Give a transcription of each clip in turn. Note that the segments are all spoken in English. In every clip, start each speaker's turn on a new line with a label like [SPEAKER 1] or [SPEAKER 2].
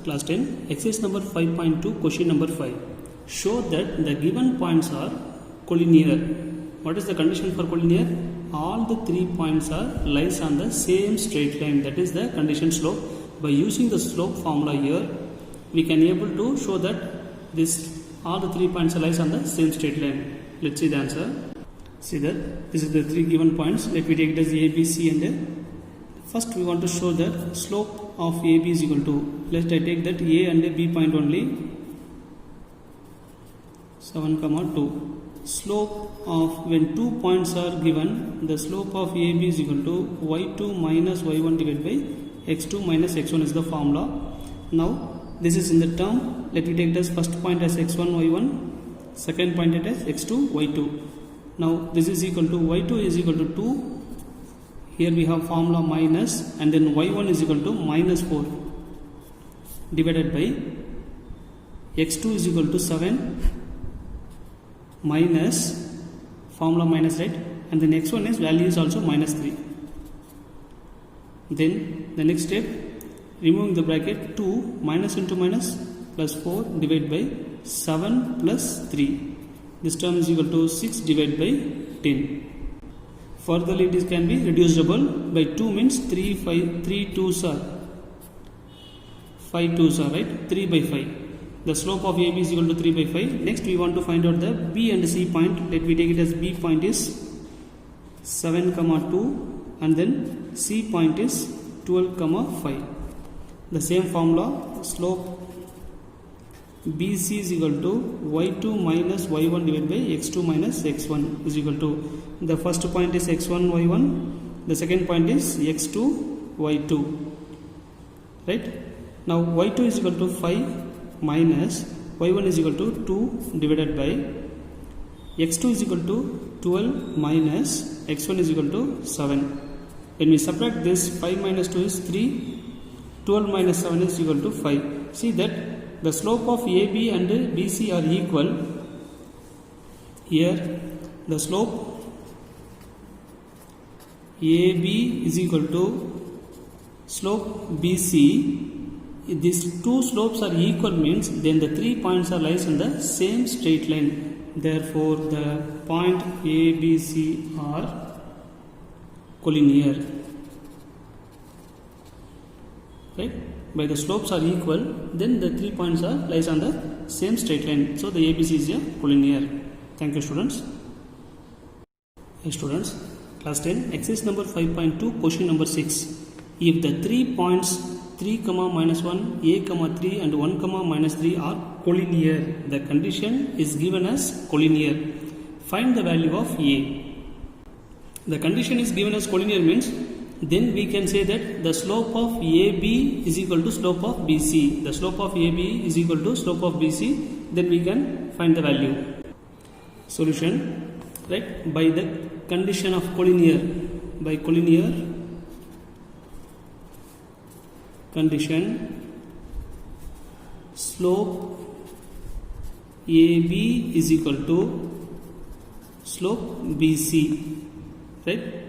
[SPEAKER 1] class 10, exercise number 5.2, question number 5. Show that the given points are collinear. What is the condition for collinear? All the 3 points are lies on the same straight line. That is the condition slope. By using the slope formula here, we can able to show that all the 3 points are lies on the same straight line. Let's see the answer. See that this is the 3 given points. Let me take it as A, B, C and A. First we want to show that slope of AB is equal to, let I take that A and B point only, 7, 2. Slope of, when 2 points are given, the slope of AB is equal to y2 minus y1 divided by x2 minus x1 is the formula. Now this is in the term, let me take this first point as x1 y1, second point as x2 y2. Now this is equal to y2 is equal to 2. Here we have formula minus, and then y1 is equal to minus 4 divided by x2 is equal to 7 minus formula minus, right, and the next one is value is also minus 3. Then the next step, removing the bracket, 2 minus into minus plus 4 divided by 7 plus 3. This term is equal to 6 divided by 10. Furtherly it can be reducible by 2 means 3 2s are 5 2s are, right, 3 by 5. The slope of AB is equal to 3 by 5. Next we want to find out the B and C point. Let me take it as B point is 7, 2 and then C point is 12, 5. The same formula, slope BC is equal to y2 minus y1 divided by x2 minus x1 is equal to, the first point is x1 y1, the second point is x2 y2, right. Now y2 is equal to 5 minus y1 is equal to 2 divided by x2 is equal to 12 minus x1 is equal to 7. When we subtract this, 5 minus 2 is 3, 12 minus 7 is equal to 5. See that the slope of AB and BC are equal. Here the slope AB is equal to slope BC. These two slopes are equal means then the 3 points are lies in the same straight line. Therefore the point ABC are collinear, right. By the slopes are equal, then the 3 points are lies on the same straight line. So the ABC is a collinear. Thank you students. Hey students, class 10, exercise number 5.2, question number 6. If the 3 points 3, minus 1, a, 3 and 1, minus 3 are collinear, the condition is given as collinear. Find the value of A. The condition is given as collinear means then we can say that the slope of AB is equal to slope of BC. The slope of AB is equal to slope of BC. Then we can find the value. Solution, right, by the condition of collinear, by collinear condition, slope AB is equal to slope BC, right.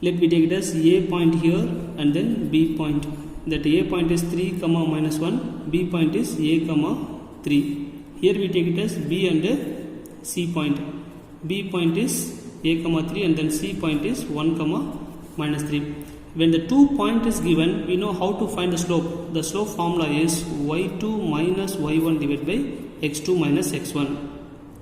[SPEAKER 1] Let me take it as A point here and then B point. That A point is 3, minus 1, B point is A, 3. Here we take it as B and C point. B point is A, 3 and then C point is 1, minus 3. When the 2 point is given, we know how to find the slope. The slope formula is y2 minus y1 divided by x2 minus x1,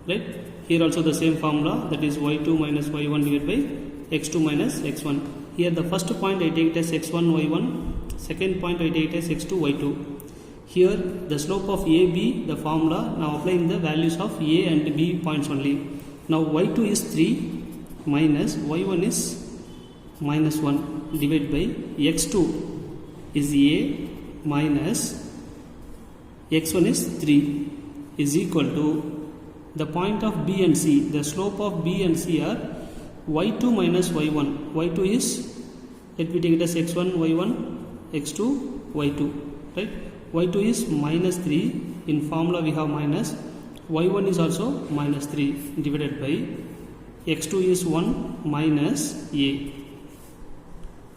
[SPEAKER 1] right. Here also the same formula, that is y2 minus y1 divided by x2 minus x1. Here the first point I take it as x1 y1, second point I take it as x2 y2. Here the slope of AB, the formula, now applying the values of A and B points only. Now y2 is 3 minus y1 is minus 1 divided by x2 is A minus x1 is 3 is equal to the point of B and C. The slope of B and C are y2 minus y1. y2 is, let me take it as x1 y1, x2 y2, right. y2 is minus 3. In formula we have minus. y1 is also minus 3 divided by x2 is 1 minus A,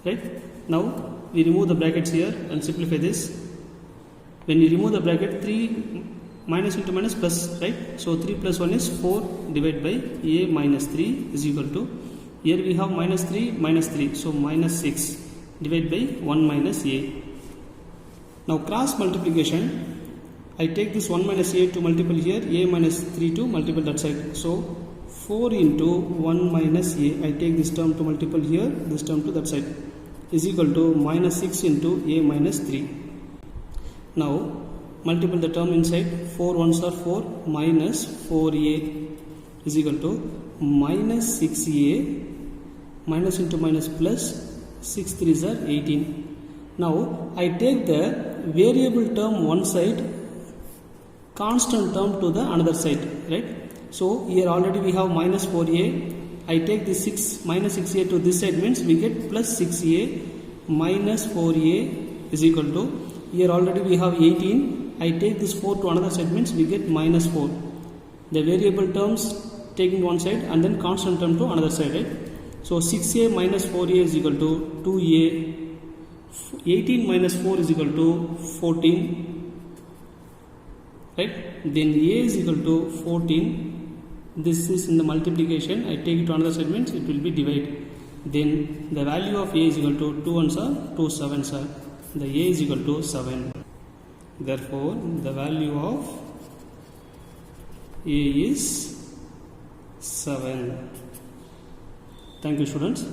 [SPEAKER 1] right. Now we remove the brackets here and simplify this. when you remove the bracket, 3 minus into minus plus, right? So 3 plus 1 is 4 divided by a minus 3 is equal to, here we have minus 3, so minus 6 divided by 1 minus a. Now cross multiplication, I take this 1 minus a to multiple here, a minus 3 to multiple that side. So 4 into 1 minus a, I take this term to multiple here, this term to that side, is equal to minus 6 into a minus 3. Now multiple the term inside, 4 ones are 4, minus 4a is equal to minus 6a, minus into minus plus, 6 3s are 18. Now I take the variable term one side, constant term to the another side, right? So here already we have minus 4a, I take this 6 minus 6a to this side, means we get plus 6a minus 4a is equal to, here already we have 18, I take this 4 to another side, means we get minus 4. The variable terms taking one side and then constant term to another side, right? So 6a minus 4a is equal to 2a, 18 minus 4 is equal to 14, right? Then a is equal to 14. This is in the multiplication, I take it to another side, means it will be divided. Then the value of a is equal to 2 ones are 2 sevens are, the a is equal to 7. Therefore the value of a is 7. Thank you, students.